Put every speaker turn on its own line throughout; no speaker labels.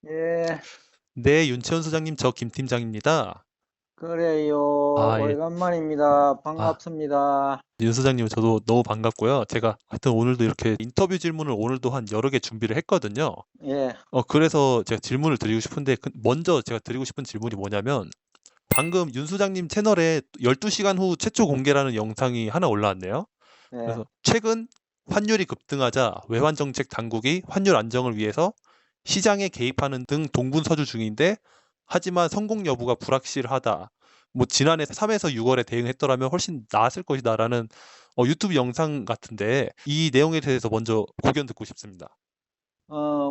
예,
네, 윤채원 소장님, 저 김 팀장입니다.
그래요.
아, 예.
오래간만입니다.
아,
반갑습니다.
윤 소장님, 저도 너무 반갑고요. 제가 하여튼 오늘도 이렇게 인터뷰 질문을 오늘도 한 여러 개 준비를 했거든요.
예,
그래서 제가 질문을 드리고 싶은데, 먼저 제가 드리고 싶은 질문이 뭐냐면, 방금 윤 소장님 채널에 12시간 후 최초 공개라는 영상이 하나 올라왔네요.
예.
그래서 최근 환율이 급등하자 외환정책 당국이 환율 안정을 위해서 시장에 개입하는 등 동분서주 중인데 하지만 성공 여부가 불확실하다. 뭐 지난해 3에서 6월에 대응했더라면 훨씬 나았을 것이다라는 유튜브 영상 같은데 이 내용에 대해서 먼저 고견 듣고 싶습니다.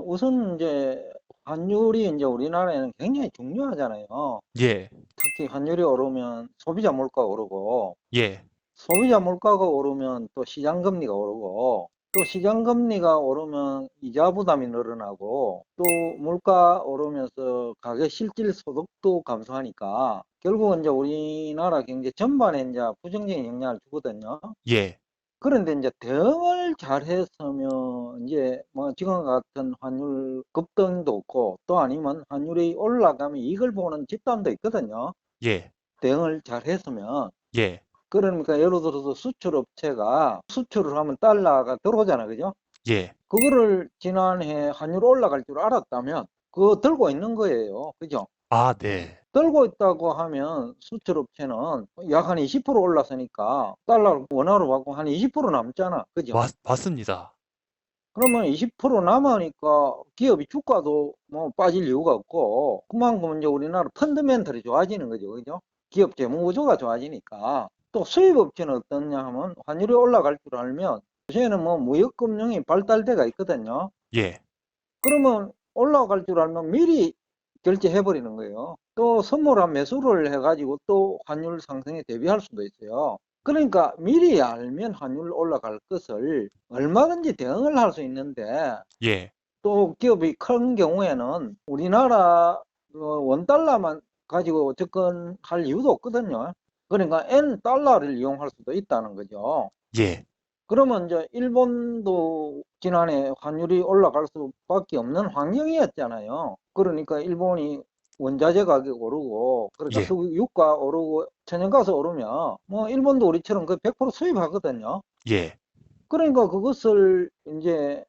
우선 이제 환율이 이제 우리나라에는 굉장히 중요하잖아요.
예,
특히 환율이 오르면 소비자 물가가 오르고,
예,
소비자 물가가 오르면 또 시장 금리가 오르고, 또 시장 금리가 오르면 이자 부담이 늘어나고, 또 물가 오르면서 가계 실질 소득도 감소하니까 결국은 이제 우리나라 경제 전반에 이제 부정적인 영향을 주거든요.
예.
그런데 이제 대응을 잘했으면 이제 뭐 지금 같은 환율 급등도 없고 또 아니면 환율이 올라가면 이익을 보는 집단도 있거든요.
예,
대응을 잘했으면.
예,
그러니까 예를 들어서 수출 업체가 수출을 하면 달러가 들어오잖아, 그죠?
예.
그거를 지난해 환율 올라갈 줄 알았다면 그거 들고 있는 거예요, 그죠?
아, 네.
들고 있다고 하면 수출 업체는 약 한 20% 올랐으니까 달러를 원화로 받고 한 20% 남잖아, 그죠?
맞습니다.
그러면 20% 남으니까 기업이 주가도 뭐 빠질 이유가 없고 그만큼 이제 우리나라 펀더멘털이 좋아지는 거죠, 그죠? 기업 재무 구조가 좋아지니까. 또 수입 업체는 어떠냐 하면 환율이 올라갈 줄 알면 요새는 뭐 무역금융이 발달돼가 있거든요.
예.
그러면 올라갈 줄 알면 미리 결제해 버리는 거예요. 또 선물한 매수를 해가지고 또 환율 상승에 대비할 수도 있어요. 그러니까 미리 알면 환율 올라갈 것을 얼마든지 대응을 할 수 있는데,
예.
또 기업이 큰 경우에는 우리나라 원달러만 가지고 접근할 이유도 없거든요. 그러니까 N 달러를 이용할 수도 있다는 거죠.
예.
그러면 이제 일본도 지난해 환율이 올라갈 수밖에 없는 환경이었잖아요. 그러니까 일본이 원자재 가격 오르고, 그러니까
예.
유가 오르고, 천연가스 오르면, 뭐, 일본도 우리처럼 그 100% 수입하거든요.
예.
그러니까 그것을 이제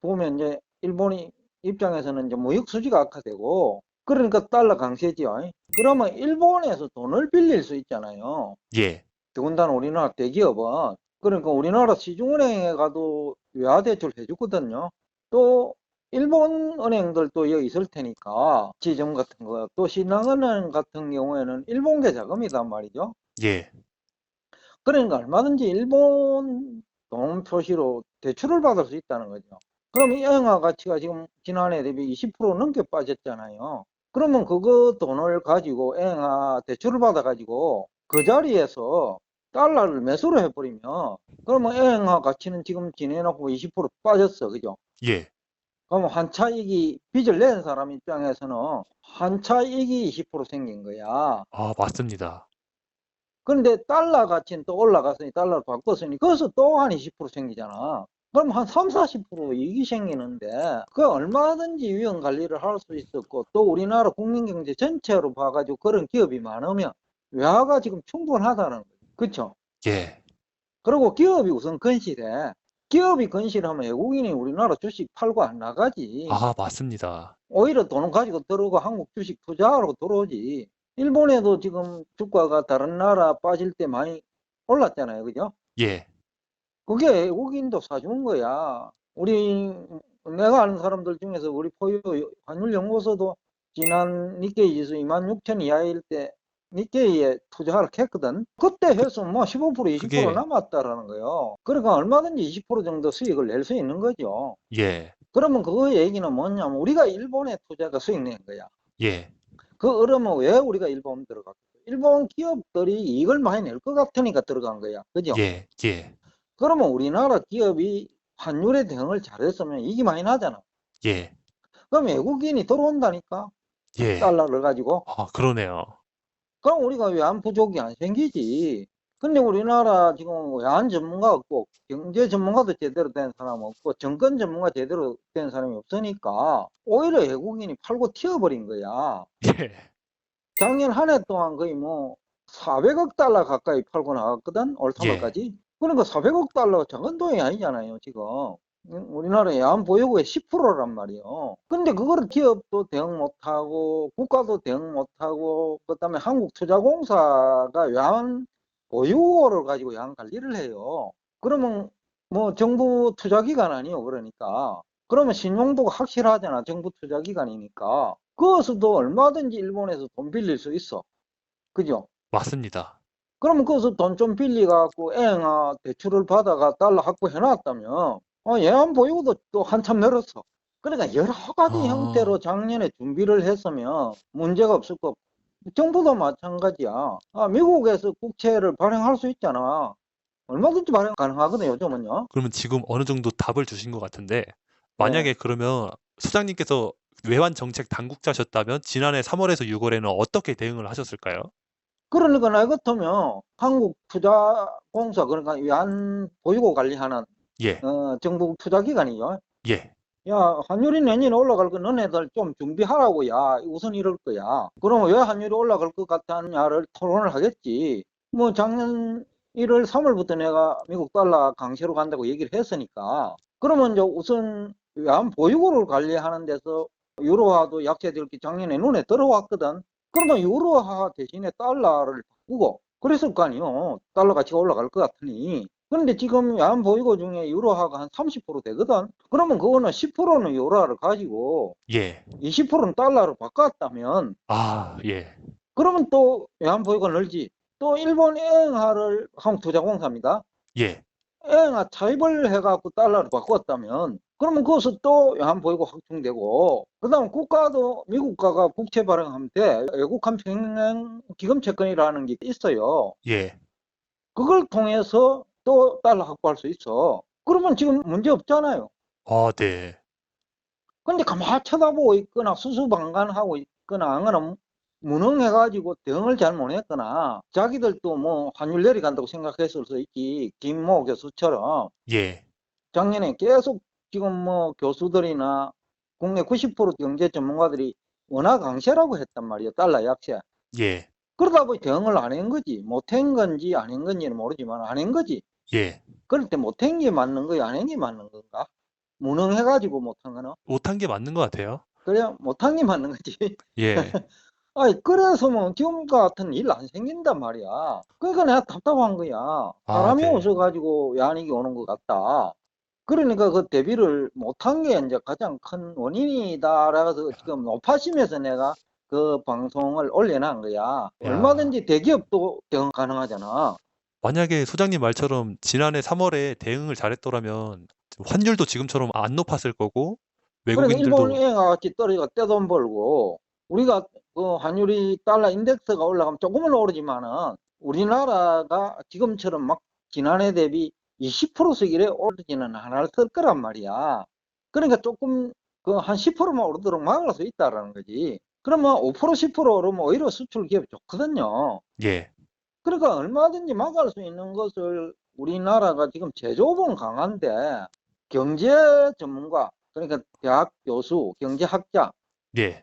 보면 이제 일본이 입장에서는 이제 무역 수지가 악화되고, 그러니까 달러 강세죠. 그러면 일본에서 돈을 빌릴 수 있잖아요.
예.
더군다나 우리나라 대기업은. 그러니까 우리나라 시중은행에 가도 외화대출 해주거든요. 또 일본 은행들도 여기 있을 테니까 지점 같은 거, 또 신한은행 같은 경우에는 일본계 자금이단 말이죠.
예.
그러니까 얼마든지 일본 돈 표시로 대출을 받을 수 있다는 거죠. 그럼 이 엔화 가치가 지금 지난해 대비 20% 넘게 빠졌잖아요. 그러면 그거 돈을 가지고 엔화 대출을 받아가지고 그 자리에서 달러를 매수를 해버리면, 그러면 엔화 가치는 지금 지내놓고 20% 빠졌어, 그죠?
예.
그러면 환차익이, 빚을 낸 사람 입장에서는 환차익이 20% 생긴 거야.
아, 맞습니다.
그런데 달러 가치는 또 올라갔으니 달러를 바꿨으니 거기서 또 한 20% 생기잖아. 그럼 한 3, 40% 이익이 생기는데 그 얼마든지 위험 관리를 할 수 있었고, 또 우리나라 국민 경제 전체로 봐가지고 그런 기업이 많으면 외화가 지금 충분하다는 거죠. 그렇죠?
예.
그리고 기업이 우선 건실해. 기업이 건실하면 외국인이 우리나라 주식 팔고 안 나가지.
아, 맞습니다.
오히려 돈 가지고 들어오고 한국 주식 투자하러 들어오지. 일본에도 지금 주가가 다른 나라 빠질 때 많이 올랐잖아요, 그죠?
예.
그게 외국인도 사준 거야. 내가 아는 사람들 중에서 우리 포유 환율연구소도 지난 니케이 지수 26,000 이하일 때 니케이에 투자를 했거든. 그때
그
해서 뭐 15%, 20%
그게
남았다라는 거예요. 그러니까 얼마든지 20% 정도 수익을 낼 수 있는 거죠.
예.
그러면 그 얘기는 뭐냐면 우리가 일본에 투자가 수익 낸 거야.
예.
그 어려면 왜 우리가 일본 들어갔어? 일본 기업들이 이익을 많이 낼 것 같으니까 들어간 거야. 그죠?
예. 예.
그러면 우리나라 기업이 환율에 대응을 잘했으면 이익이 많이 나잖아.
예.
그럼 외국인이 들어온다니까?
예.
달러를 가지고.
아, 그러네요.
그럼 우리가 외환 부족이 안 생기지. 근데 우리나라 지금 외환 전문가 없고 경제 전문가도 제대로 된 사람 없고 정권 전문가 제대로 된 사람이 없으니까 오히려 외국인이 팔고 튀어버린 거야.
예.
작년 한 해 동안 거의 뭐 400억 달러 가까이 팔고 나갔거든, 올
예.
3월까지. 그러니까 400억 달러가 작은 돈이 아니잖아요, 지금. 우리나라 외환 보유고의 10%란 말이에요. 근데 그거를 기업도 대응 못하고, 국가도 대응 못하고, 그 다음에 한국투자공사가 외환 보유고를 가지고 외환 관리를 해요. 그러면 뭐 정부 투자기관 아니에요, 그러니까. 그러면 신용도가 확실하잖아, 정부 투자기관이니까. 그것도 얼마든지 일본에서 돈 빌릴 수 있어. 그죠?
맞습니다.
그러면 거기서 돈 좀 빌려갖고 애행아 대출을 받아가 달러 확보해놨다면 예안 보유고도 또 한참 늘었어. 그러니까 여러 가지 형태로
아,
작년에 준비를 했으면 문제가 없을 거고 정부도 마찬가지야. 미국에서 국채를 발행할 수 있잖아. 얼마든지 발행 가능하거든요, 요즘은요.
그러면 지금 어느 정도 답을 주신 것 같은데,
예.
만약에 그러면 소장님께서 외환 정책 당국자셨다면 지난해 3월에서 6월에는 어떻게 대응을 하셨을까요?
그러니까 나 같으면 한국투자공사, 그러니까 외환 보유고 관리하는
예.
정부 투자기관이죠.
예.
야, 환율이 내년에 올라갈 거 너네들 좀 준비하라고, 야. 우선 이럴 거야. 그러면 왜 환율이 올라갈 것 같냐를 토론을 하겠지. 뭐 작년 1월 3월부터 내가 미국 달러 강세로 간다고 얘기를 했으니까. 그러면 이제 우선 외환 보유고를 관리하는 데서 유로화도 약세될 게 작년에 눈에 들어왔거든. 그러면 유로화 대신에 달러를 바꾸고 그랬을 거 아니에요. 달러 가치가 올라갈 것 같으니. 그런데 지금 외환 보유고 중에 유로화가 한 30% 되거든. 그러면 그거는 10%는 유로화를 가지고
예.
20%는 달러로 바꿨다면
아, 예.
그러면 또 외환 보유고가 늘지. 또 일본 엔화를 한국투자공사입니다.
예.
엔화 차입을 해갖고 달러로 바꿨다면 그러면 거기서 또 외환 보유고 확충되고 그다음 국가도 미국가가 국채 발행하면 돼. 외국한 평행 기금 채권이라는 게 있어요.
예.
그걸 통해서 또 달러 확보할 수 있어. 그러면 지금 문제 없잖아요.
아, 네.
근데 가만히 쳐다보고 있거나 수수방관하고 있거나 아니면 무능해가지고 대응을 잘 못했거나 자기들도 뭐 환율 내려간다고 생각했을 수 있지. 김모 교수처럼
예.
작년에 계속 지금 뭐 교수들이나 국내 90% 경제 전문가들이 원화 강세라고 했단 말이에요. 달러 약세.
예.
그러다 보니 대응을 안 한 거지. 못한 건지 안 한 건지는 모르지만 안 한 거지.
예.
그럴 때 못한 게 맞는 거야, 안 한 게 맞는 건가? 무능해가지고 못한 거는?
못한 게 맞는 것 같아요.
그래, 못한 게 맞는 거지.
예.
아니, 그래서 뭐 지금 같은 일 안 생긴단 말이야. 그러니까 내가 답답한 거야.
아,
사람이
네.
없어가지고 야닉이 오는 것 같다. 그러니까 그 대비를 못한 게 이제 가장 큰 원인이다. 그래서 지금 높아심에서 내가 그 방송을 올려놓은 거야.
야.
얼마든지 대기업도 대응 가능하잖아.
만약에 소장님 말처럼 지난해 3월에 대응을 잘했더라면 환율도 지금처럼 안 높았을 거고
그러니까 일본
외국인들도
은행과 같이 떨어지가 떼돈 벌고 우리가 그 환율이 달러 인덱스가 올라가면 조금은 오르지만은 우리나라가 지금처럼 막 지난해 대비 20%씩 이래 오르지는 않을 거란 말이야. 그러니까 조금 그 한 10%만 오르도록 막을 수 있다라는 거지. 그러면 5% 10% 오르면 오히려 수출 기업이 좋거든요.
예.
그러니까 얼마든지 막을 수 있는 것을 우리나라가 지금 제조업은 강한데 경제 전문가, 그러니까 대학 교수, 경제학자,
예.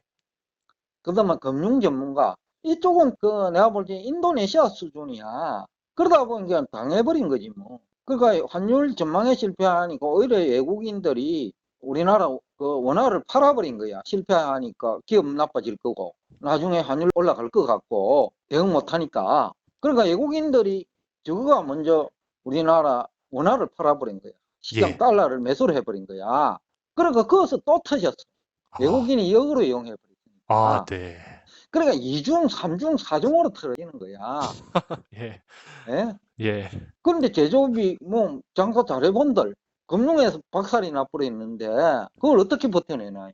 그다음에 금융 전문가, 이쪽은 그 내가 볼 때 인도네시아 수준이야. 그러다 보니까 당해버린 거지 뭐. 그러니까 환율 전망에 실패하니까 오히려 외국인들이 우리나라 그 원화를 팔아버린 거야. 실패하니까 기업 나빠질 거고 나중에 환율 올라갈 것 같고 대응 못하니까. 그러니까 외국인들이 저거가 먼저 우리나라 원화를 팔아버린 거야. 시장
예.
달러를 매수를 해버린 거야. 그러니까 거기서 또 터졌어.
아.
외국인이 역으로
아,
이용해버리니까.
네.
그러니까 이중, 삼중, 사중으로 틀어지는 거야.
예.
예?
예.
그런데 제조업이 뭐 장사 잘해본들 금융에서 박살이 나버렸는데 그걸 어떻게 버텨내나요?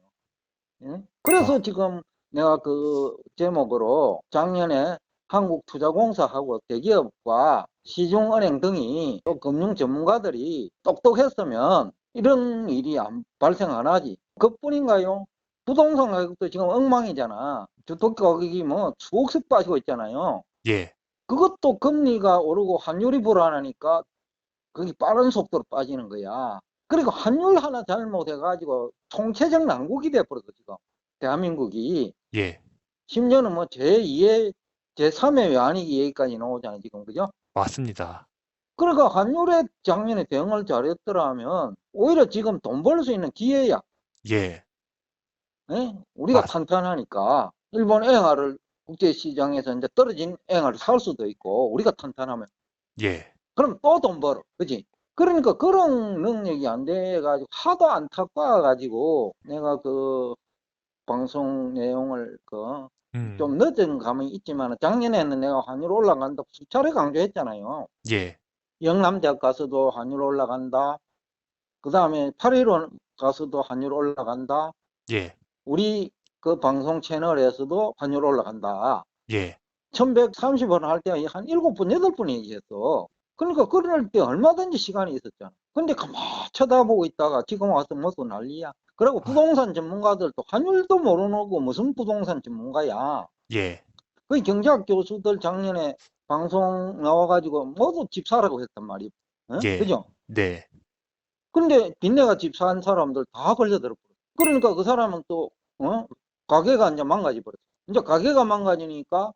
예? 그래서
아,
지금 내가 그 제목으로 작년에 한국투자공사하고 대기업과 시중은행 등이 또 금융 전문가들이 똑똑했으면 이런 일이 발생 안 하지. 그뿐인가요? 부동산 가격도 지금 엉망이잖아. 주택 가격이 뭐 수억씩 빠지고 있잖아요.
예.
그것도 금리가 오르고 환율이 불안하니까 그게 빠른 속도로 빠지는 거야. 그리고 환율 하나 잘못해가지고 총체적 난국이 돼버렸어, 지금. 대한민국이.
예,
심지어는 뭐 제2의, 제3의 외환위기 얘기까지 나오잖아요, 지금. 그죠?
맞습니다.
그러니까 환율에 작년에 대응을 잘했더라면 오히려 지금 돈 벌 수 있는 기회야.
예,
예? 우리가
맞,
탄탄하니까 일본 엔화를 국제시장에서 이제 떨어진 엔화를 살 수도 있고 우리가 탄탄하면
예,
그럼 또 돈 벌어. 그지? 그러니까 그런 능력이 안 돼가지고 하도 안타까워가지고 내가 그 방송 내용을 좀 늦은 감이 있지만 작년에는 내가 환율 올라간다고 수차례 강조했잖아요.
예,
영남대학 가서도 환율 올라간다. 그 다음에 8.15 가서도 환율 올라간다.
예,
우리 그 방송 채널에서도 환율 올라간다.
예,
1130원 할 때 한 7분, 8분 얘기했어. 그러니까 그럴 때 얼마든지 시간이 있었잖아. 근데 가만 쳐다보고 있다가 지금 와서 먹고 난리야. 그리고
아,
부동산 전문가들도 환율도 모르고 무슨 부동산 전문가야.
예,
그 경제학 교수들 작년에 방송 나와가지고 모두 집 사라고 했단 말이야. 어?
예,
그죠?
네,
근데 빚내가 집 산 사람들 다 걸려들어. 그러니까 그 사람은 또, 가게가 이제 망가져 버렸어. 이제 가게가 망가지니까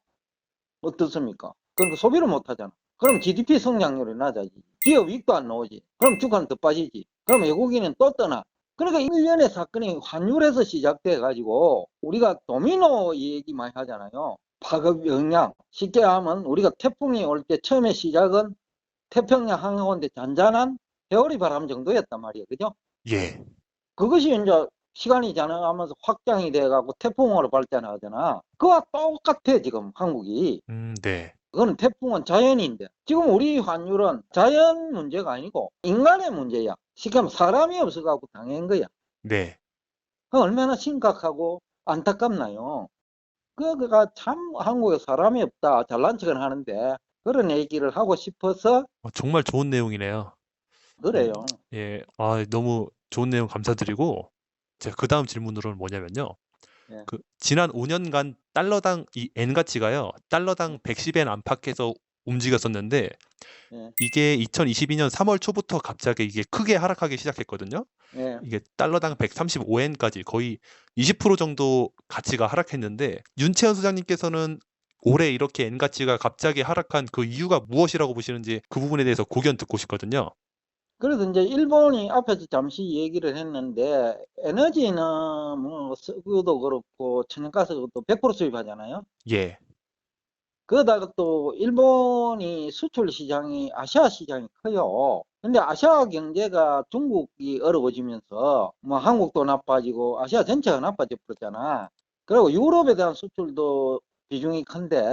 어떻습니까? 그러니까 소비를 못 하잖아. 그럼 GDP 성장률이 낮아지. 기업 이익도 안 나오지. 그럼 주가는 더 빠지지. 그럼 외국인은 또 떠나. 그러니까 일련의 사건이 환율에서 시작돼 가지고 우리가 도미노 얘기 많이 하잖아요. 파급 영향. 쉽게 하면 우리가 태풍이 올 때 처음에 시작은 태평양 한가운데 잔잔한 해오리 바람 정도였단 말이에요. 그죠?
예,
그것이 이제 시간이 지나가면서 확장이 돼가고 태풍으로 발전하잖아. 그와 똑같아, 지금 한국이.
네,
그거는 태풍은 자연인데. 지금 우리 환율은 자연 문제가 아니고 인간의 문제야. 쉽게 하면 사람이 없어가지고 당한 거야.
네.
그 얼마나 심각하고 안타깝나요? 그가 참 한국에 사람이 없다. 잘난 척은 하는데 그런 얘기를 하고 싶어서
정말 좋은 내용이네요. 음,
그래요.
예, 너무 좋은 내용 감사드리고, 제가 그 다음 질문으로는 뭐냐면요.
예,
지난 5년간 달러당 이 N 가치가요, 달러당 110엔 안팎에서 움직였었는데,
예,
이게 2022년 3월 초부터 갑자기 이게 크게 하락하기 시작했거든요.
예.
이게 달러당 135엔까지 거의 20% 정도 가치가 하락했는데, 윤채원 소장님께서는 올해 이렇게 N 가치가 갑자기 하락한 그 이유가 무엇이라고 보시는지 그 부분에 대해서 고견 듣고 싶거든요.
그래서 이제 일본이 앞에서 잠시 얘기를 했는데 에너지는 뭐 석유도 그렇고 천연가스도 100% 수입하잖아요.
예,
그러다가 또 일본이 수출 시장이 아시아 시장이 커요. 근데 아시아 경제가 중국이 어려워지면서 뭐 한국도 나빠지고 아시아 전체가 나빠져 버렸잖아. 그리고 유럽에 대한 수출도 비중이 큰데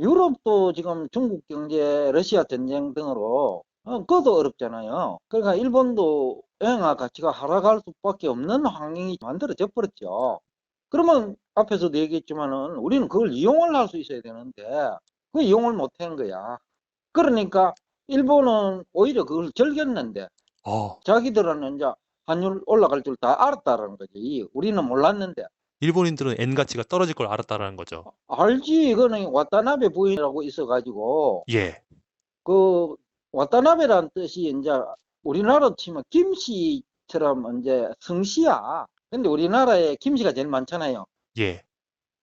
유럽도 지금 중국 경제, 러시아 전쟁 등으로 그것도 어렵잖아요. 그러니까 일본도 엔화 가치가 하락할 수밖에 없는 환경이 만들어져 버렸죠. 그러면 앞에서도 얘기했지만은 우리는 그걸 이용을 할 수 있어야 되는데 그 이용을 못한 거야. 그러니까 일본은 오히려 그걸 즐겼는데
어,
자기들은 이제 환율 올라갈 줄 다 알았다라는 거지. 우리는 몰랐는데.
일본인들은 N 가치가 떨어질 걸 알았다라는 거죠.
알지. 이거는 와타나베 부인이라고 있어가지고
예,
그 와타나베라는 뜻이 이제 우리나라로 치면 김씨처럼 이제 성씨야. 근데 우리나라에 김씨가 제일 많잖아요.
예,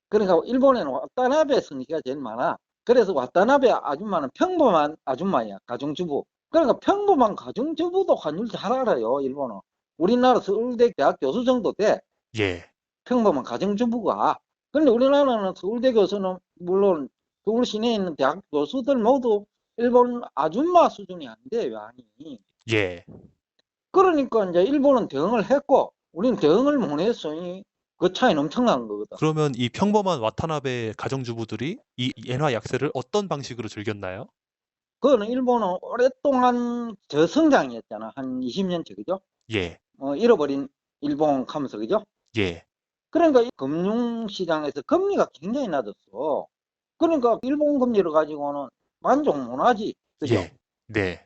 그러니까 일본에는 와타나베 성씨가 제일 많아. 그래서 와타나베 아줌마는 평범한 아줌마야. 가정주부. 그러니까 평범한 가정주부도 환율 잘 알아요. 일본은. 우리나라 서울대 대학 교수 정도 돼.
예,
평범한 가정주부가. 그런데 우리나라는 서울대 교수는 물론 서울 시내에 있는 대학 교수들 모두 일본 아줌마 수준이 안 돼요. 아니.
예.
그러니까 이제 일본은 대응을 했고 우리는 대응을 못 했으니 그 차이는 엄청난 거거든.
그러면 이 평범한 와타나베 가정주부들이 이 엔화 약세를 어떤 방식으로 즐겼나요?
그거는 일본은 오랫동안 저성장이었잖아. 한 20년째, 그죠?
예,
잃어버린 일본 하면서, 그죠?
예,
그러니까 이 금융시장에서 금리가 굉장히 낮았어. 그러니까 일본 금리를 가지고는 만족 못 하지. 그죠?
예, 네,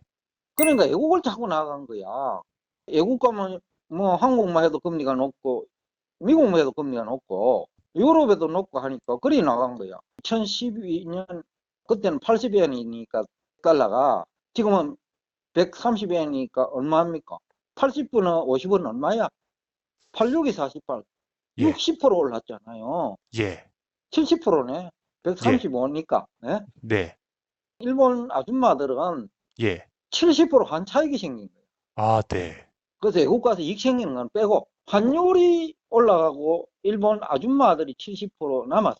그러니까 외국을 자꾸 나간 거야. 외국 가면 뭐 한국만 해도 금리가 높고 미국만 해도 금리가 높고 유럽에도 높고 하니까 그리 나간 거야. 2012년 그때는 80엔이니까 달러가 지금은 130엔이니까 얼마입니까? 80분은 50은 얼마야? 86이 48,
예,
60% 올랐잖아요.
예,
70%네.
예,
135니까.
네,
일본 아줌마들은
예.
70% 환차익이 생긴 거예요.
아, 네,
그래서 외국 가서 이익 생기는 건 빼고 환율이 올라가고 일본 아줌마들이 70% 남았어.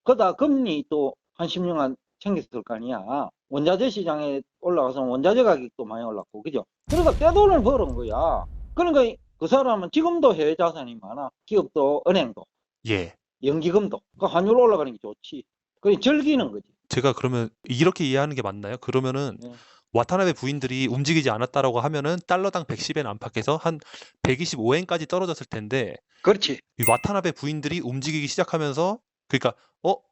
그러다 금리 또 한 10년간 생겼을 거 아니야. 원자재 시장에 올라가서 원자재 가격도 많이 올랐고, 그죠? 그러다 떼돈을 버는 거야. 그러니까 그 사람은 지금도 해외 자산이 많아. 기업도 은행도
예.
연기금도. 그 환율 올라가는 게 좋지. 그게 즐기는 거지.
제가 그러면 이렇게 이해하는 게 맞나요? 그러면은
예.
와타나베 부인들이 움직이지 않았다라고 하면은 달러당 110엔 안팎에서 한 125엔까지 떨어졌을 텐데
그렇지.
이 와타나베 부인들이 움직이기 시작하면서 그러니까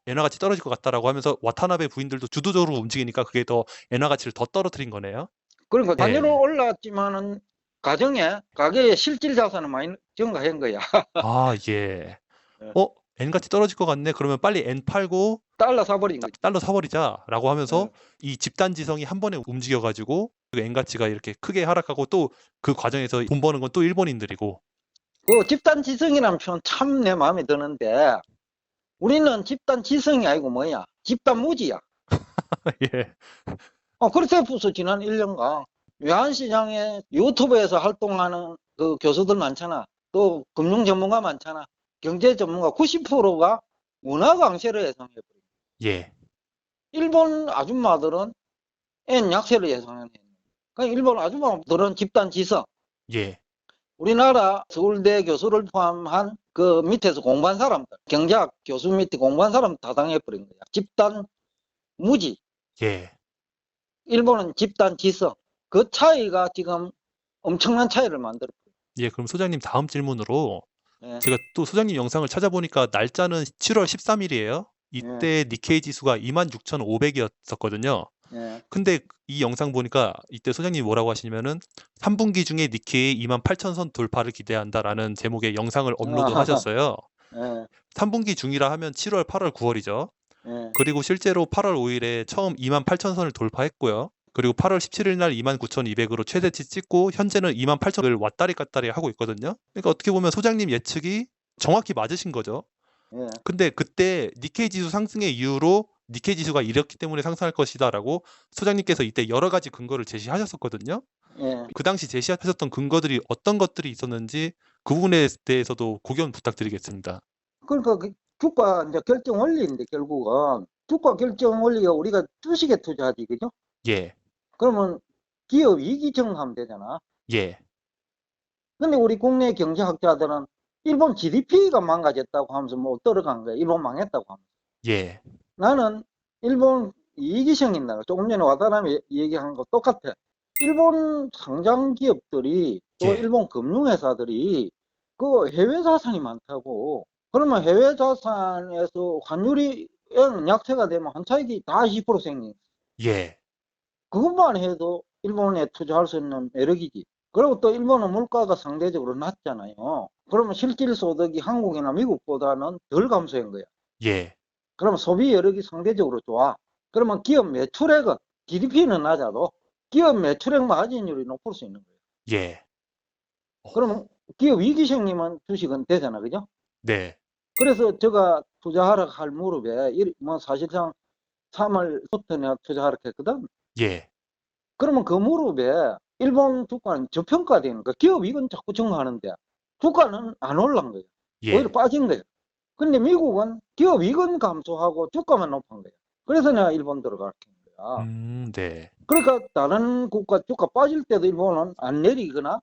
엔화 가치 떨어질 것 같다라고 하면서 와타나베 부인들도 주도적으로 움직이니까 그게 더 엔화 가치를 더 떨어뜨린 거네요.
그러니까 환율은
예.
올랐지만은 가게의 실질 자산은 많이 증가한 거야.
아, 예.
예.
엔 가치 떨어질 것 같네. 그러면 빨리 엔 팔고
달러 사버린 거지.
달러 사버리자라고 하면서
예.
이 집단 지성이 한 번에 움직여가지고 엔 가치가 이렇게 크게 하락하고 또 그 과정에서 돈 버는 건 또 일본인들이고.
그 집단 지성이라는 표현 참 내 마음에 드는데 우리는 집단 지성이 아니고 뭐야? 집단 무지야.
예.
그래서 부서 지난 1년간 외환시장에 유튜브에서 활동하는 그 교수들 많잖아. 또 금융 전문가 많잖아. 경제 전문가 90%가 문화 강세를 예상해버려.
예.
일본 아줌마들은 엔 약세를 예상하는. 그러니까 일본 아줌마들은 집단 지성.
예.
우리나라 서울대 교수를 포함한 그 밑에서 공부한 사람들, 경제학 교수 밑에 공부한 사람 다 당해버린 거야. 집단 무지.
예.
일본은 집단 지성. 그 차이가 지금 엄청난 차이를 만들어.
예. 그럼 소장님 다음 질문으로
예,
제가 또 소장님 영상을 찾아보니까 날짜는 7월 13일이에요.
예,
이때 니케이 지수가 26,500이었었거든요.
예.
근데 이 영상 보니까 이때 소장님이 뭐라고 하시냐면은 3분기 중에 니케이 28,000선 돌파를 기대한다라는 제목의 영상을 업로드 하셨어요.
예,
3분기 중이라 하면 7월, 8월, 9월이죠.
예.
그리고 실제로 8월 5일에 처음 28,000선을 돌파했고요. 그리고 8월 17일 날 29,200으로 최대치 찍고 현재는 28,000을 왔다리 갔다리 하고 있거든요. 그러니까 어떻게 보면 소장님 예측이 정확히 맞으신 거죠.
예.
근데 그때 니케이 지수 상승의 이유로 니케이 지수가 이렇기 때문에 상승할 것이다라고 소장님께서 이때 여러 가지 근거를 제시하셨었거든요.
예.
그 당시 제시하셨던 근거들이 어떤 것들이 있었는지 그 부분에 대해서도 고견 부탁드리겠습니다.
그러니까 그 주가 이제 결정 원리인데 결국은 주가 결정 원리가 우리가 주식에 투자하지, 그죠?
예,
그러면 기업 이익이 증가하면 되잖아.
예,
근데 우리 국내 경제학자들은 일본 GDP가 망가졌다고 하면서 뭐 떨어간 거야. 일본 망했다고 하면서.
예,
나는 일본 이익이 생긴다. 조금 전에 와다나미 얘기한 거 똑같아. 일본 상장 기업들이 또
예,
일본 금융회사들이 그 해외 자산이 많다고. 그러면 해외 자산에서 환율이 약세가 되면 한 차익이 다 20% 생긴.
예,
그것만 해도 일본에 투자할 수 있는 매력이지. 그리고 또 일본은 물가가 상대적으로 낮잖아요. 그러면 실질 소득이 한국이나 미국보다는 덜 감소한 거야.
예,
그러면 소비 여력이 상대적으로 좋아. 그러면 기업 매출액은 GDP는 낮아도 기업 매출액 마진율이 높을 수 있는 거예요.
예,
그러면 기업 이익이 생기면 주식은 되잖아, 그죠?
네,
그래서 제가 투자하라 할 무렵에 뭐 사실상 3월부터 내가 투자하라 했거든.
예,
그러면 그 무렵에 일본 주가는 저평가되는 거야. 기업 이익은 자꾸 증가하는데 주가는 안 올란 거예요. 오히려
예,
빠진 거예요. 근데 미국은 기업 이익은 감소하고 주가만 높은 거예요. 그래서 내가 일본 들어가는 거야.
네,
그러니까 다른 국가 주가 빠질 때도 일본은 안 내리거나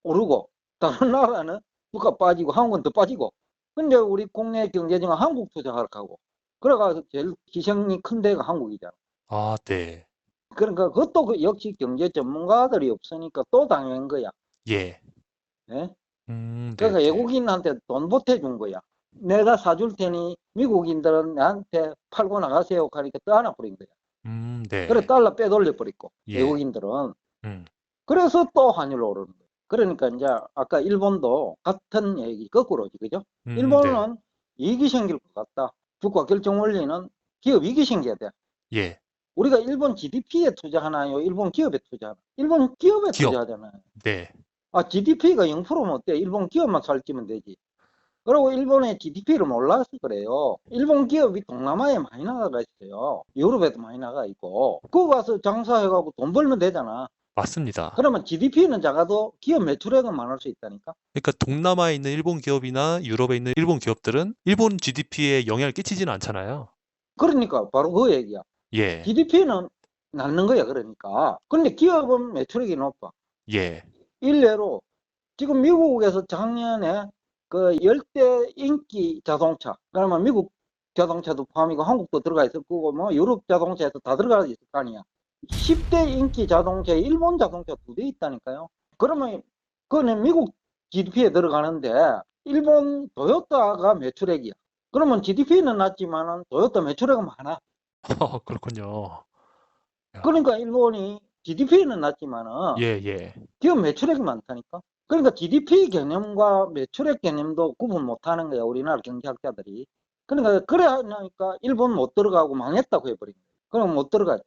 오르고 다른 나라는 주가 빠지고 한국은 더 빠지고. 근데 우리 국내 경제지가 한국 투자하러 가고 그래가지고 제일 희생이 큰 데가 한국이잖아.
아, 네,
그러니까 그것도 역시 경제 전문가들이 없으니까 또 당한 거야.
예,
예?
네,
그러니까
네,
외국인한테 돈 보태준 거야. 내가 사줄 테니 미국인들은 나한테 팔고 나가세요 하니까 떠안아 버린 거야. 그래
네,
달러 빼돌려 버리고
예,
외국인들은.
음,
그래서 또 환율 오르는 거야. 그러니까 이제 아까 일본도 같은 얘기 거꾸로지, 그죠?
네,
일본은 이익이 생길 것 같다. 주가 결정 원리는 기업 이익이 생겨야 돼.
예.
우리가 일본 GDP에 투자하나요? 일본 기업에 투자하나? 일본 기업에
기업.
투자하잖아요.
네.
GDP가 0%면 어때? 일본 기업만 살찌면 되지. 그리고 일본의 GDP를 몰라서 그래요. 일본 기업이 동남아에 많이 나가 있어요. 유럽에도 많이 나가 있고. 그거 가서 장사해가지고 돈 벌면 되잖아.
맞습니다.
그러면 GDP는 작아도 기업 매출액은 많을 수 있다니까.
그러니까 동남아에 있는 일본 기업이나 유럽에 있는 일본 기업들은 일본 GDP에 영향을 끼치지는 않잖아요.
그러니까 바로 그 얘기야.
예.
GDP는 낮는 거야, 그러니까. 근데 기업은 매출액이 높아.
예.
일례로 지금 미국에서 작년에 그 열대 인기 자동차, 그러면 미국 자동차도 포함이고 한국도 들어가 있을 거고 뭐 유럽 자동차에도 다 들어가 있을 거 아니야. 10대 인기 자동차에 일본 자동차 2대 있다니까요. 그러면 그거는 미국 GDP에 들어가는데 일본 토요타가 매출액이야. 그러면 GDP는 낮지만은 토요타 매출액은 많아.
그렇군요. 야.
그러니까 일본이 GDP는 낮지만은
예, 예.
기업 매출액이 많다니까. 그러니까 GDP 개념과 매출액 개념도 구분 못하는 거야, 우리나라 경제학자들이. 그러니까 그래 하니까 일본 못 들어가고 망했다고 해버린 거야. 그럼 못 들어갔지.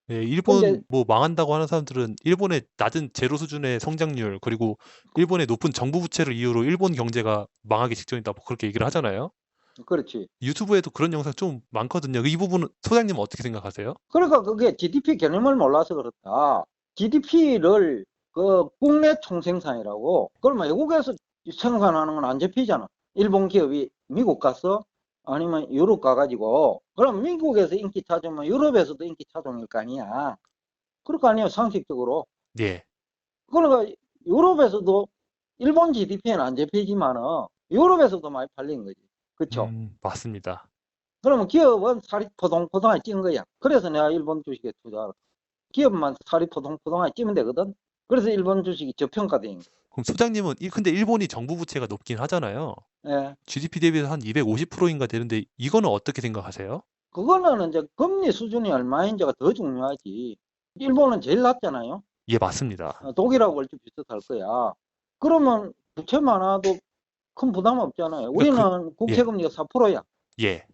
예,
근데
일본 뭐 망한다고 하는 사람들은 일본의 낮은 제로 수준의 성장률 그리고 일본의 높은 정부 부채를 이유로 일본 경제가 망하기 직전이다 뭐 그렇게 얘기를 하잖아요.
그렇지.
유튜브에도 그런 영상 좀 많거든요. 이 부분은 소장님은 어떻게 생각하세요?
그러니까 그게 GDP 개념을 몰라서 그렇다. GDP를 그 국내 총생산이라고. 그러면 외국에서 생산하는 건 안 잡히잖아. 일본 기업이 미국 가서 아니면 유럽 가가지고 그럼 미국에서 인기 찾으면 유럽에서도 인기 찾아올 거 아니야. 그럴 거 아니에요, 상식적으로.
예.
그러니까 유럽에서도 일본 GDP는 안 잡히지만은 유럽에서도 많이 팔린 거지. 그쵸?
맞습니다.
그러면 기업은 살이 포동포동하게 찐 거야. 그래서 내가 일본 주식에 투자를. 기업만 살이 포동포동하게 찌면 되거든. 그래서 일본 주식이 저평가된 거야.
그럼 소장님은 근데 일본이 정부 부채가 높긴 하잖아요.
예.
GDP 대비해서 한 250%인가 되는데 이거는 어떻게 생각하세요?
그거는 이제 금리 수준이 얼마인지가 더 중요하지. 일본은 제일 낮잖아요.
예, 맞습니다.
독일하고 얼추 비슷할 거야. 그러면 부채 많아도 큰 부담 없잖아요.
그러니까
우리는
예,
국채금리가 4%야.
예.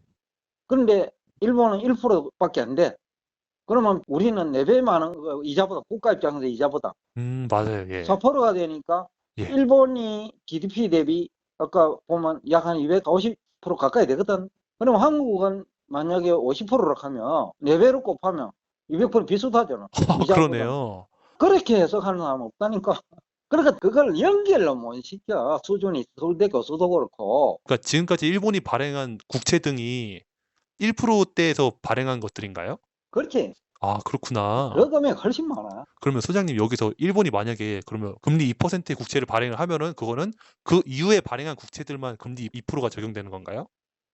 그런데 일본은 1%밖에 안 돼. 그러면 우리는 4배 많은 거, 이자보다, 국가 입장에서 이자보다.
맞아요. 예.
4%가 되니까
예.
일본이 GDP 대비 아까 보면 약 한 250% 가까이 되거든. 그럼 한국은 만약에 50%로 하면 4배로 곱하면 200% 비슷하잖아. 이자보다.
그러네요.
그렇게 해석하는 사람은 없다니까. 그러니까 그걸 연결로 못 시켜. 수준이 서울대 교수도 그렇고.
그러니까 지금까지 일본이 발행한 국채 등이 1%대에서 발행한 것들인가요?
그렇지.
아, 그렇구나.
그 금액 훨씬 많아.
그러면 소장님 여기서 일본이 만약에 그러면 금리 2%의 국채를 발행을 하면은 그거는 그 이후에 발행한 국채들만 금리 2%가 적용되는 건가요?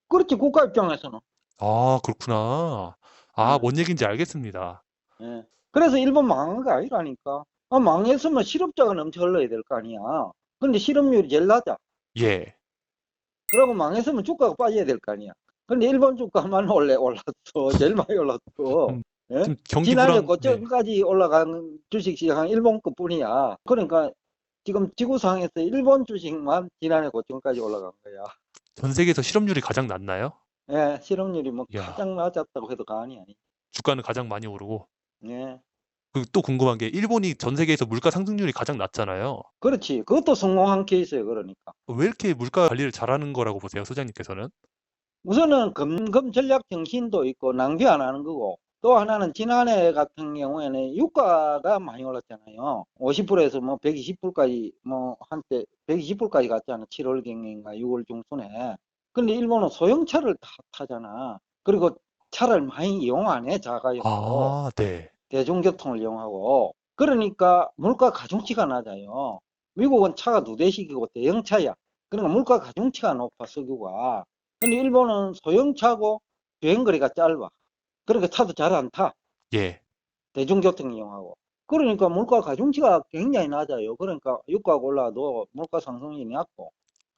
그렇지, 국가 입장에서는.
아, 그렇구나. 아,
예,
뭔 얘기인지 알겠습니다.
예. 그래서 일본 망한 거 아니라니까. 망했으면 실업자가 넘쳐 흘러야 될 거 아니야. 근데 실업률이 제일 낮아.
예.
그러고 망했으면 주가가 빠져야 될 거 아니야. 근데 일본 주가만 원래 올랐어. 제일 많이 올랐어.
음,
예?
좀 경기
지난해
불안, 네.
고점까지 올라간 주식시장은 일본 것뿐이야. 그러니까 지금 지구상에서 일본 주식만 지난해 고점까지 올라간 거야.
전 세계에서 실업률이 가장 낮나요?
예, 실업률이 뭐
야,
가장 낮았다고 해도 과언이 아니.
주가는 가장 많이 오르고.
예.
또 궁금한 게 일본이 전 세계에서 물가 상승률이 가장 낮잖아요.
그렇지. 그것도 성공한 케이스예요, 그러니까.
왜 이렇게 물가 관리를 잘하는 거라고 보세요, 소장님께서는?
우선은 금금 전략 정신도 있고 낭비 안 하는 거고 또 하나는 지난해 같은 경우에는 유가가 많이 올랐잖아요. 50%에서 뭐 120불까지 뭐 한때 120불까지 갔잖아. 7월경인가 6월 중순에. 근데 일본은 소형차를 다 타잖아. 그리고 차를 많이 이용 안 해, 자가용으로.
아, 네.
대중교통을 이용하고. 그러니까 물가 가중치가 낮아요. 미국은 차가 2대씩이고 대형차야. 그러니까 물가 가중치가 높아, 석유가. 근데 일본은 소형차고 주행거리가 짧아. 그러니까 차도 잘 안 타.
예.
대중교통 이용하고. 그러니까 물가 가중치가 굉장히 낮아요. 그러니까 유가가 올라도 물가 상승이 낮고.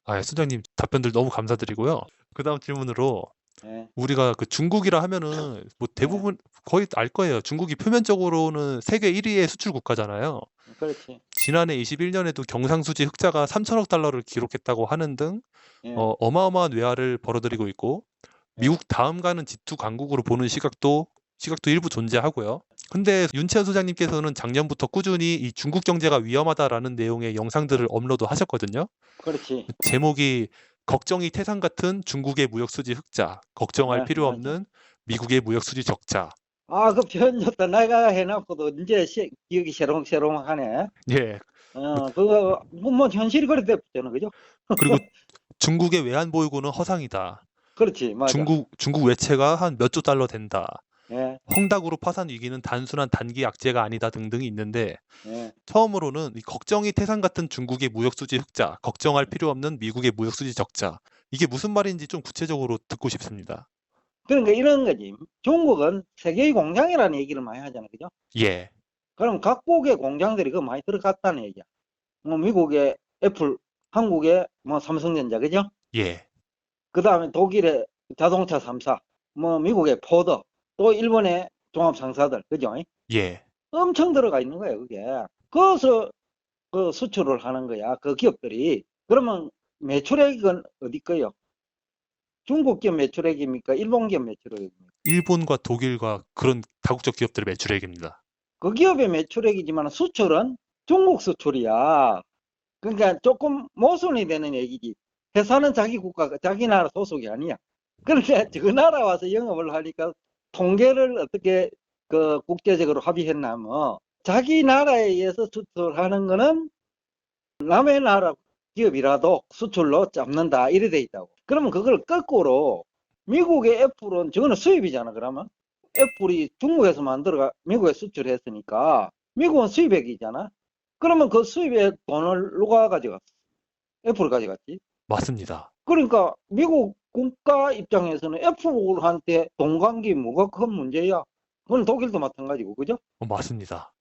아, 소장님 답변들 너무 감사드리고요. 그다음 질문으로
예,
우리가 그 중국이라 하면은 뭐
예,
대부분 거의 알 거예요. 중국이 표면적으로는 세계 1위의 수출 국가잖아요.
그렇지.
지난해 21년에도 경상수지 흑자가 3천억 달러를 기록했다고 하는 등
예,
어마어마한 외화를 벌어들이고 있고
예,
미국 다음 가는 G2 강국으로 보는 시각도 시각도 일부 존재하고요. 근데 윤채원 소장님께서는 작년부터 꾸준히 이 중국 경제가 위험하다라는 내용의 영상들을 업로드하셨거든요.
그렇지.
제목이 걱정이 태산 같은 중국의 무역 수지 흑자, 걱정할
예,
필요
맞아.
없는 미국의 무역 수지 적자.
아, 그 표현 좋다. 내가 해놨고도 이제 기억이 새롱새롱하네.
예.
그거 뭐 현실이 그래 됐잖아, 그죠?
그리고 중국의 외환 보유고는 허상이다.
그렇지, 맞아.
중국 외채가 한 몇 조 달러 된다.
예,
헝다그룹 파산 위기는 단순한 단기 악재가 아니다 등등이 있는데
예.
처음으로는 이 걱정이 태산 같은 중국의 무역 수지 흑자, 걱정할 필요 없는 미국의 무역 수지 적자. 이게 무슨 말인지 좀 구체적으로 듣고 싶습니다.
그러니까 이런 거지. 중국은 세계의 공장이라는 얘기를 많이 하잖아, 그죠?
예.
그럼 각국의 공장들이 그 많이 들어갔다는 얘기야. 뭐 미국의 애플, 한국의 뭐 삼성전자, 그죠?
예.
그 다음에 독일의 자동차 3사, 뭐 미국의 포드, 또 일본의 종합상사들, 그죠?
예.
엄청 들어가 있는 거야, 그게. 그래서 그 수출을 하는 거야, 그 기업들이. 그러면 매출액은 어디 거요? 중국 기업 매출액입니까? 일본 기업 매출액입니까?
일본과 독일과 그런 다국적 기업들의 매출액입니다.
그 기업의 매출액이지만 수출은 중국 수출이야. 그러니까 조금 모순이 되는 얘기지. 회사는 자기 국가, 자기 나라 소속이 아니야. 그런데 그 나라 와서 영업을 하니까 통계를 어떻게 그 국제적으로 합의했냐면 자기 나라에 의해서 수출하는 거는 남의 나라 기업이라도 수출로 잡는다 이래 돼 있다고. 그러면 그걸 거꾸로 미국의 애플은 저거는 수입이잖아. 그러면 애플이 중국에서 만들어가 미국에 수출했으니까 미국은 수입액이잖아. 그러면 그 수입액 돈을 누가 가져갔어? 애플이 가져갔지.
맞습니다.
그러니까 미국 국가 입장에서는 애플한테 돈 간 게 뭐가 큰 문제야. 그건 독일도 마찬가지고, 그죠?
맞습니다.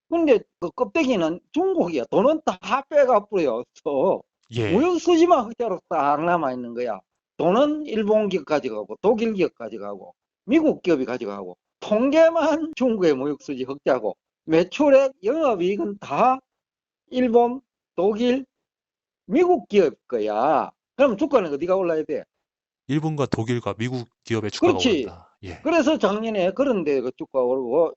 근데 그 껍데기는 중국이야. 돈은 다 빼가 뿌려서
예.
무역 수지만 흑자로 딱 남아 있는 거야. 돈은 일본 기업 가져가고 독일 기업 가져가고 미국 기업이 가져가고 통계만 중국의 무역 수지 흑자고 매출액 영업이익은 다 일본, 독일, 미국 기업 거야. 그럼 주가는 어디가 올라야 돼?
일본과 독일과 미국 기업의 주가가
그렇지.
오른다. 예.
그래서 작년에 그런데 그 주가가 오르고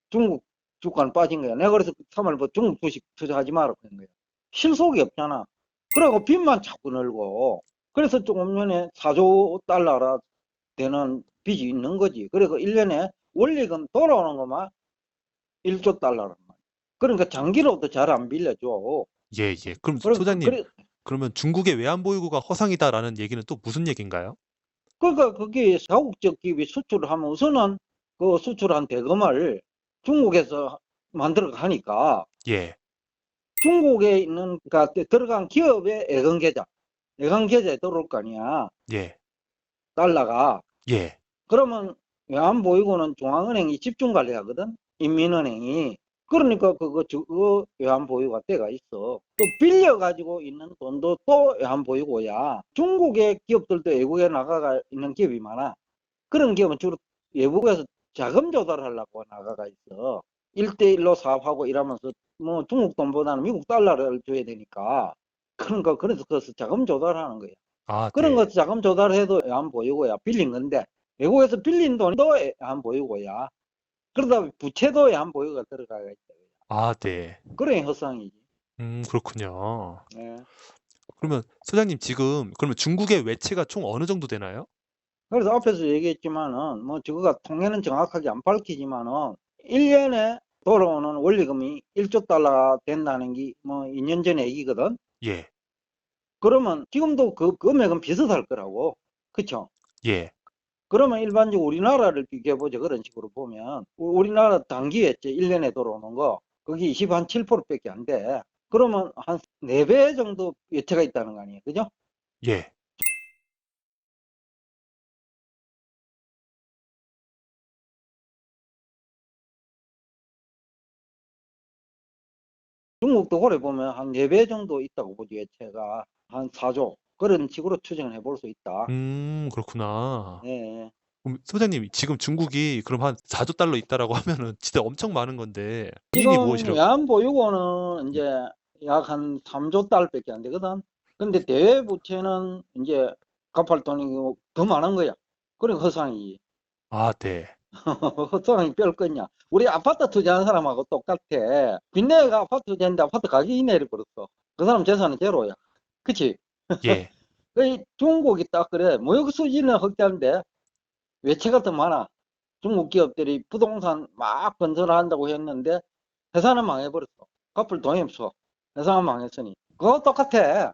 중국 주가는 빠진 거야. 내가 그래서 3월 뭐 중국 주식 투자하지 마라 그런 거야. 실속이 없잖아. 그리고 빚만 자꾸 늘고. 그래서 조금 전에 4조 달러라 되는 빚이 있는 거지. 그리고 1년에 원리금 돌아오는 것만 1조 달러란 말이야. 그러니까 장기로도 잘 안 빌려줘.
예, 예. 그럼
그래,
소장님, 그러면 중국의 외환 보유고가 허상이다라는 얘기는 또 무슨 얘기인가요?
그러니까 그게 자국적 기업이 수출을 하면 우선은 그 수출한 대금을 중국에서 만들어 가니까
예.
중국에 있는 그러니까 들어간 기업의 예금 계좌에 들어올 거 아니야.
예.
달러가.
예.
그러면 외환 보유고는 중앙은행이 집중 관리하거든. 인민은행이. 그러니까 그거 외환 보유가 때가 있어. 또 빌려 가지고 있는 돈도 또 외환 보유고야. 중국의 기업들도 외국에 나가가 있는 기업이 많아. 그런 기업은 주로 외국에서 자금 조달하려고 나가가 있어. 1대1로 사업하고 이러면서 뭐 중국 돈보다는 미국 달러를 줘야 되니까. 그러니까 그래서 그래서 자금 조달하는 거야.
아,
그런
네.
거 자금 조달해도 안 보이고야. 빌린 건데 외국에서 빌린 돈도 안 보이고야. 그러다 부채도 안 보이고 들어가야 있다.
아, 네.
그런 허상이지.
그렇군요.
예.
그러면 소장님 지금 그러면 중국의 외채가 총 어느 정도 되나요?
그래서 앞에서 얘기했지만은 뭐 저거가 통계는 정확하게 안 밝히지만은 1년에 돌아오는 원리금이 1조 달러가 된다는 게 뭐 2년 전 얘기거든.
예.
그러면 지금도 그 금액은 비슷할 거라고. 그쵸?
예.
그러면 일반적으로 우리나라를 비교해보자. 그런 식으로 보면 우리나라 단기 외채 1년에 들어오는 거 그게 27%밖에 안 돼. 그러면 한 4배 정도 외채가 있다는 거 아니에요. 그죠?
예.
중국도 그래 보면 한 4배 정도 있다고 보지. 외채가 한 4조 그런 식으로 추정을 해볼 수 있다.
그렇구나.
예.
그럼 소장님 지금 중국이 그럼 한 4조 달러 있다라고 하면은 진짜 엄청 많은 건데 본인이
지금
무엇이라고?
외환보유고는 이제 약 한 3조 달러밖에 안 되거든. 근데 대외부채는 이제 갚을 돈이 더 많은 거야. 그런 허상이지.
아, 네.
헛소리 뺄 거냐. 우리 아파트 투자한 사람하고 똑같아. 빚내가 아파트 투자했는데 아파트 가격이 내려버렸어. 그 사람 재산은 제로야. 그치?
예.
그 중국이 딱 그래. 무역 수지는 흑자인데 외채가 더 많아. 중국 기업들이 부동산 막 건설한다고 했는데 회사는 망해버렸어. 갚을 돈이 없어. 회사는 망했으니. 그거 똑같아.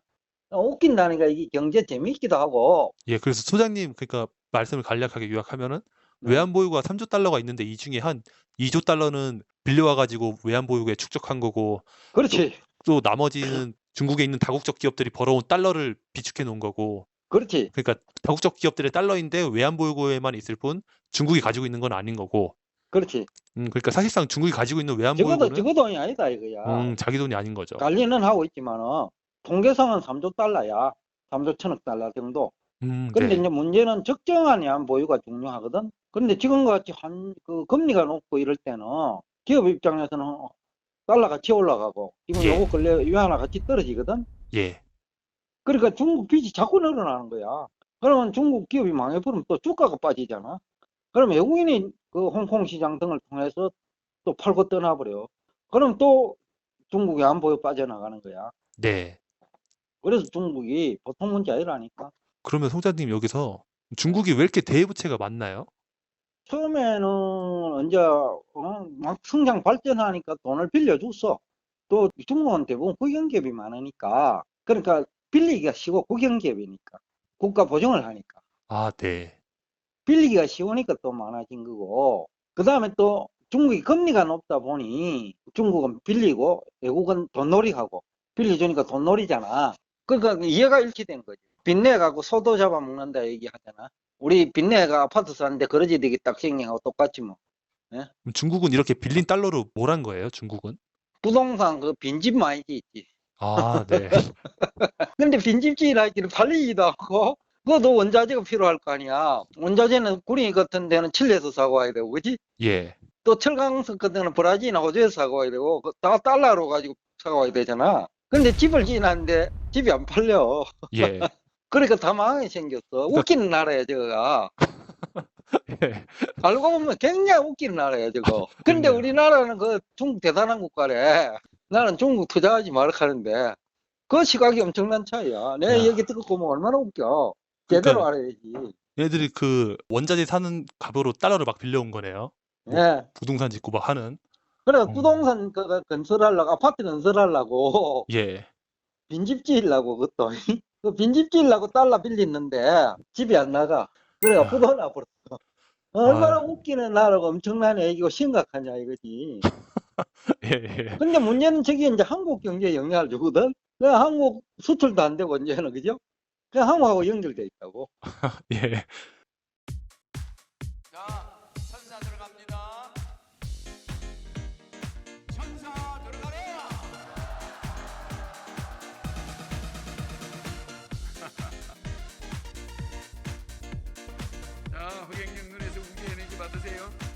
웃긴다니까 이게 경제 재미있기도 하고.
예. 그래서 소장님 그러니까 말씀을 간략하게 요약하면은
네.
외환 보유고가 3조 달러가 있는데 이 중에 한 2조 달러는 빌려와 가지고 외환 보유고에 축적한 거고
그렇지.
또 나머지는 중국에 있는 다국적 기업들이 벌어온 달러를 비축해 놓은 거고
그렇지.
그러니까 다국적 기업들의 달러인데 외환 보유고에만 있을 뿐 중국이 가지고 있는 건 아닌 거고
그렇지.
그러니까 사실상 중국이 가지고 있는 외환
적어도
보유고는
적어 돈이 아니다 이거야.
자기 돈이 아닌 거죠.
관리는 하고 있지만은 통계상은 3조 달러야. 3조 천억 달러 정도. 그런데
네.
이제 문제는 적정한 외환 보유가 중요하거든. 그런데 지금과 같이 그 금리가 높고 이럴 때는 기업 입장에서는 달러 가치 올라가고 지금
예.
요거 근래 위안화 가치 떨어지거든.
예.
그러니까 중국 빚이 자꾸 늘어나는 거야. 그러면 중국 기업이 망해버리면 또 주가가 빠지잖아. 그럼 외국인이 그 홍콩 시장 등을 통해서 또 팔고 떠나버려. 그럼 또 중국이 안 보여 빠져나가는 거야.
네.
그래서 중국이 보통 문제 아니라니까.
그러면 송자님 여기서 중국이 왜 이렇게 대부채가 많나요?
처음에는 이제 막 성장 발전하니까 돈을 빌려줬어. 또 중국은 대부분 국영기업이 많으니까. 그러니까 빌리기가 쉬워. 국영기업이니까. 국가 보증을 하니까.
아, 네.
빌리기가 쉬우니까 또 많아진 거고. 그 다음에 또 중국이 금리가 높다 보니 중국은 빌리고 외국은 돈놀이 하고 빌려주니까 돈놀이잖아. 그러니까 이해가 일치된 거지. 빚내 갖고 소도 잡아먹는다 얘기하잖아. 우리 빚내가 아파트 사는데 그러지 되게 딱생경하고 똑같지 뭐. 예?
그럼 중국은 이렇게 빌린 달러로 뭘 한 거예요, 중국은?
부동산 그 빈집 많이 짓지.
아, 네.
근데 빈집 지으라기는 팔리기도 하고 그것도 원자재가 필요할 거 아니야. 원자재는 구리 같은 데는 칠레에서 사고 와야 되고 그지?
예.
또 철강석 같은 데는 브라질이나 호주에서 사고 와야 되고 다 달러로 가지고 사고 와야 되잖아. 근데 집을 지어놨는데 집이 안 팔려.
예.
그러니까 다 망하게 생겼어. 웃기는 나라야 저거가.
예.
알고 보면 굉장히 웃기는 나라야 저거. 근데
그렇네요.
우리나라는 그 중국 대단한 국가래. 나는 중국 투자하지 말라 하는데 그 시각이 엄청난 차이야. 내가
야.
얘기 듣고 보면 얼마나 웃겨. 제대로
그러니까
알아야지.
얘들이 그 원자재 사는 값으로 달러를 막 빌려온 거네요. 뭐
예.
부동산 짓고 막 하는.
그래 부동산 건설하려고 아파트 건설하려고
예.
빈집 지으려고 그것도 그 빈집 지으려고 달러 빌렸는데 집이 안 나가. 그래
야.
후도 나버렸어. 얼마나
아,
웃기는 나라가 엄청난 얘기고 심각하냐 이거지.
예, 예.
근데 문제는 저게 이제 한국 경제에 영향을 주거든. 그 한국 수출도 안 되고 이제는 그죠? 그 한국하고 연결돼 있다고.
예.
자, 천사 들어갑니다. 천사 들어가라. 자, 허경영 눈에서 우기 에너지 받으세요.